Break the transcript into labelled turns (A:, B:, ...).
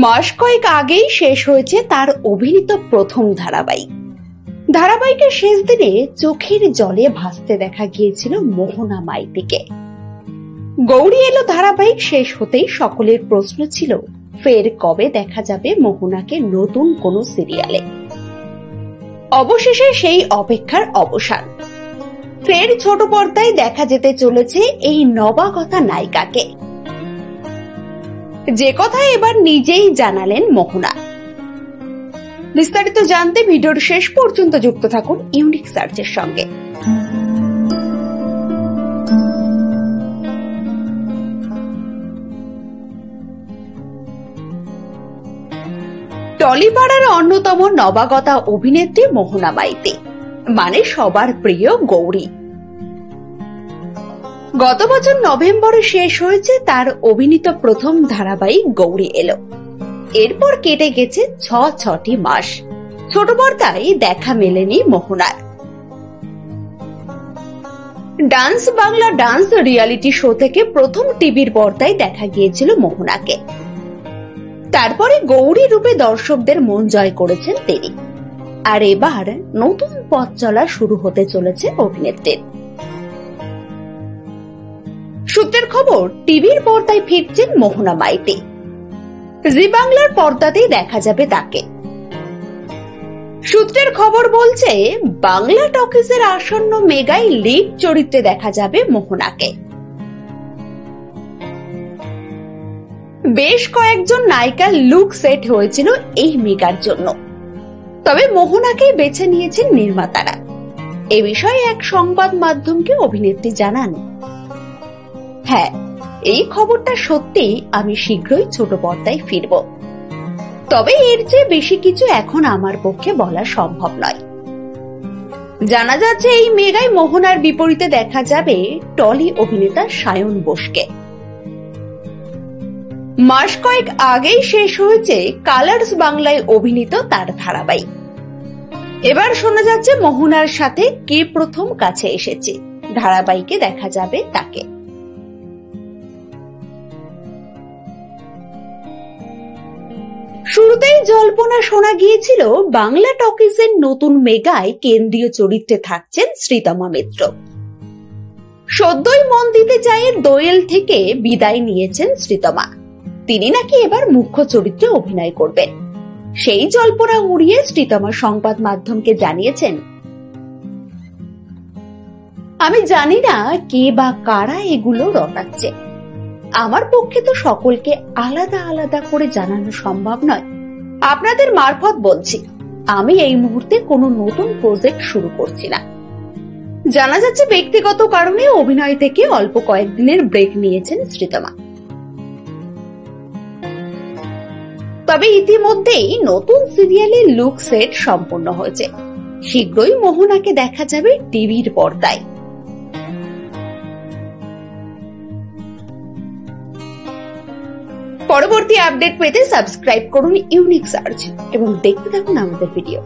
A: মাস কয়েক আগেই শেষ হয়েছে তার অভিনীত প্রথম ধারাবাহিক। ধারাবাহিকের শেষ দিনে চোখের জলে ভাসতে দেখা গিয়েছিল মোহনা মাইতিকে। গৌরী এলো ধারাবাহিক শেষ হতেই সকলের প্রশ্ন ছিল, ফের কবে দেখা যাবে মোহনাকে নতুন কোন সিরিয়ালে। অবশেষে সেই অপেক্ষার অবসান। ফের ছোট পর্দায় দেখা যেতে চলেছে এই নবাগতা নায়িকাকে, যে কথা এবার নিজেই জানালেন মোহনা। বিস্তারিত জানতে ভিডিওর শেষ পর্যন্ত যুক্ত থাকুন ইউনিক সার্চের সঙ্গে। টলিপাড়ার অন্যতম নবাগতা অভিনেত্রী মোহনা মাইতি, মানে সবার প্রিয় গৌরী। গত বছর নভেম্বরে শেষ হয়েছে তার অভিনীত প্রথম ধারাবাহিক গৌরী এলো। এরপর কেটে গেছে ছটি মাস, ছোট পর্দায় দেখা মেলেনি মোহনার। Dance Bangla dance reality show থেকে প্রথম টিভির পর্দায় দেখা গিয়েছিল মোহনাকে। তারপরে গৌরী রূপে দর্শকদের মন জয় করেছেন তিনি। আর এবার নতুন পথ চলা শুরু হতে চলেছে অভিনেত্রীর। সূত্রের খবর, টিভির পর্দায় ফিরছেন মোহনা মাইতি। জি বাংলার পর্দাতেই দেখা যাবে তাকে। সূত্রের খবর বলছে, বাংলা টকিজের আসন্ন মেগায় লিড চরিত্রে দেখা যাবে মোহনাকে। বেশ কয়েকজন নায়িকার লুক সেট হয়েছিল এই মেগার জন্য, তবে মোহনাকেই বেছে নিয়েছেন নির্মাতারা। এ বিষয়ে এক সংবাদ মাধ্যমকে অভিনেত্রী জানান, হ্যাঁ, এই খবরটা সত্যি, আমি শীঘ্রই ছোট পর্দায় ফিরব। তবে এর চেয়ে বেশি কিছু এখন আমার পক্ষে বলা সম্ভব নয়। জানা যাচ্ছে এই মেগায় মোহনার বিপরীতে দেখা যাবে টলি অভিনেতা সায়ন বোসকে। মাস কয়েক আগেই শেষ হয়েছে কালার্স বাংলায় অভিনীত তার ধারাবাহিক। এবার শোনা যাচ্ছে মোহনার সাথে কে প্রথম কাছে এসেছে, ধারাবাহিকে দেখা যাবে তাকে। শুরুতেই জল্পনা শোনা গিয়েছিল বাংলা টকিজের নতুন মেগায় কেন্দ্রীয় চরিত্রে থাকছেন শ্রীতমা মিত্র। সদ্যই মন দিতে চায়ের দোয়েল থেকে বিদায় নিয়েছেন শ্রীতমা। তিনি নাকি এবার মুখ্য চরিত্রে অভিনয় করবেন। সেই জল্পনা উড়িয়ে শ্রীতমা সংবাদ মাধ্যমকে জানিয়েছেন, আমি জানি না কে বা কারা এগুলো রটাচ্ছে। আমার পক্ষে তো সকলকে আলাদা আলাদা করে জানানো সম্ভব নয়। আপনাদের মারফত বলছি, আমি এই মুহূর্তে কোনো নতুন প্রজেক্ট শুরু করছি না। জানা যাচ্ছে ব্যক্তিগত কারণে অভিনয় থেকে অল্প কয়েকদিনের ব্রেক নিয়েছেন শ্রীতমা। তবে ইতিমধ্যেই নতুন সিরিয়ালের লুক সেট সম্পূর্ণ হয়েছে। শীঘ্রই মোহনাকে দেখা যাবে টিভির পর্দায়। পরবর্তী আপডেট পেতে সাবস্ক্রাইব করুন ইউনিক সার্চ এবং দেখতে থাকুন আমাদের ভিডিও।